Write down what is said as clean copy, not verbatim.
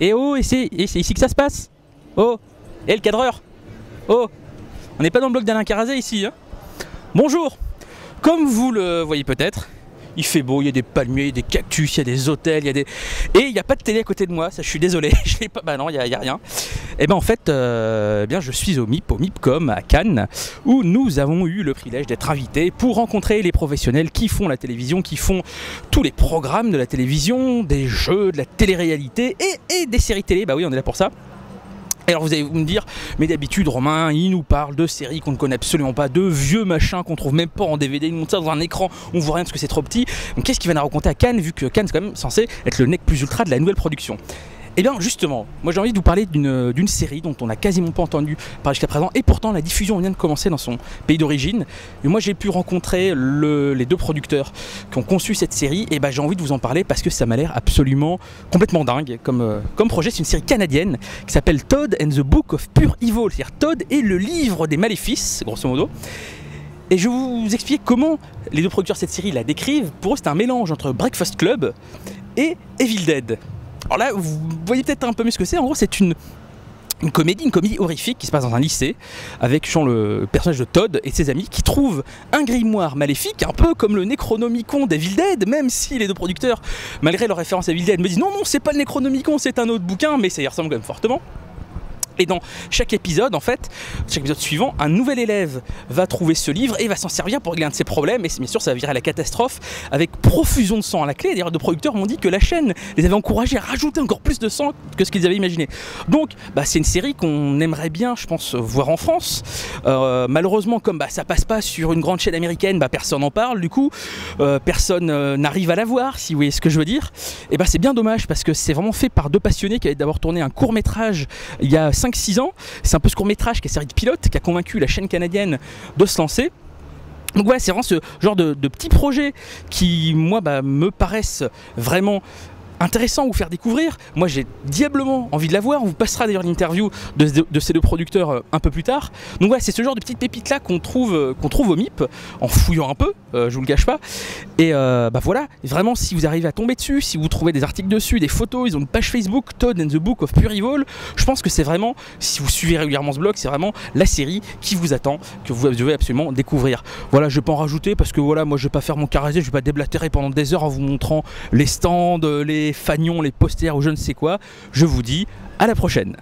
Et oh, et c'est ici que ça se passe. Oh, et le cadreur. Oh, on n'est pas dans le bloc d'Alain Carazé ici, hein. Bonjour. Comme vous le voyez peut-être, il fait beau, il y a des palmiers, des cactus, il y a des hôtels, il y a des... Et il n'y a pas de télé à côté de moi, ça je suis désolé, je l'ai pas... Bah non, il n'y a rien. Et ben en fait, bien je suis au MIPCOM à Cannes, où nous avons eu le privilège d'être invités pour rencontrer les professionnels qui font la télévision, qui font tous les programmes de la télévision, des jeux, de la télé-réalité et des séries télé, bah oui on est là pour ça. Et alors vous allez me dire, mais d'habitude Romain, il nous parle de séries qu'on ne connaît absolument pas, de vieux machins qu'on trouve même pas en DVD, il monte ça dans un écran, on voit rien parce que c'est trop petit. Donc qu'est-ce qu'il va nous raconter à Cannes, vu que Cannes c'est quand même censé être le nec plus ultra de la nouvelle production? Et bien justement, moi j'ai envie de vous parler d'une série dont on n'a quasiment pas entendu parler jusqu'à présent, et pourtant la diffusion vient de commencer dans son pays d'origine. Et moi j'ai pu rencontrer les deux producteurs qui ont conçu cette série, et ben j'ai envie de vous en parler parce que ça m'a l'air absolument complètement dingue comme projet. C'est une série canadienne qui s'appelle Todd and the Book of Pure Evil, c'est-à-dire Todd et le livre des maléfices, grosso modo. Et je vais vous expliquer comment les deux producteurs de cette série la décrivent. Pour eux c'est un mélange entre Breakfast Club et Evil Dead. Alors là, vous voyez peut-être un peu mieux ce que c'est. En gros, c'est une comédie horrifique qui se passe dans un lycée avec le personnage de Todd et ses amis qui trouvent un grimoire maléfique, un peu comme le Necronomicon d'Evil Dead, même si les deux producteurs, malgré leur référence à Evil Dead, me disent non, c'est pas le Necronomicon, c'est un autre bouquin, mais ça y ressemble quand même fortement. Et dans chaque épisode, en fait, chaque épisode suivant, un nouvel élève va trouver ce livre et va s'en servir pour régler un de ses problèmes. Et bien sûr, ça va virer à la catastrophe avec profusion de sang à la clé. D'ailleurs, les producteurs m'ont dit que la chaîne les avait encouragés à rajouter encore plus de sang que ce qu'ils avaient imaginé. Donc, c'est une série qu'on aimerait bien, je pense, voir en France. Malheureusement, comme ça passe pas sur une grande chaîne américaine, personne n'en parle. Du coup, personne n'arrive à la voir, si vous voyez ce que je veux dire. Et c'est bien dommage parce que c'est vraiment fait par deux passionnés qui avaient d'abord tourné un court-métrage il y a 5-6 ans, c'est un peu ce court-métrage qui est série de pilote qui a convaincu la chaîne canadienne de se lancer. Donc voilà, c'est vraiment ce genre de petits projets qui, moi, me paraissent vraiment intéressant à vous faire découvrir. Moi j'ai diablement envie de la voir. On vous passera d'ailleurs l'interview de ces deux producteurs un peu plus tard. Donc voilà, c'est ce genre de petites pépites là qu'on trouve au MIP en fouillant un peu, je vous le cache pas. Et voilà, vraiment si vous arrivez à tomber dessus, si vous trouvez des articles dessus, des photos, ils ont une page Facebook, Todd and the Book of Pure Evil. Je pense que c'est vraiment, si vous suivez régulièrement ce blog, c'est vraiment la série qui vous attend, que vous devez absolument découvrir. Voilà, je vais pas en rajouter parce que voilà, moi je vais pas faire mon carré, je vais pas déblatérer pendant des heures en vous montrant les stands, les fanions, les posters ou je ne sais quoi. Je vous dis à la prochaine.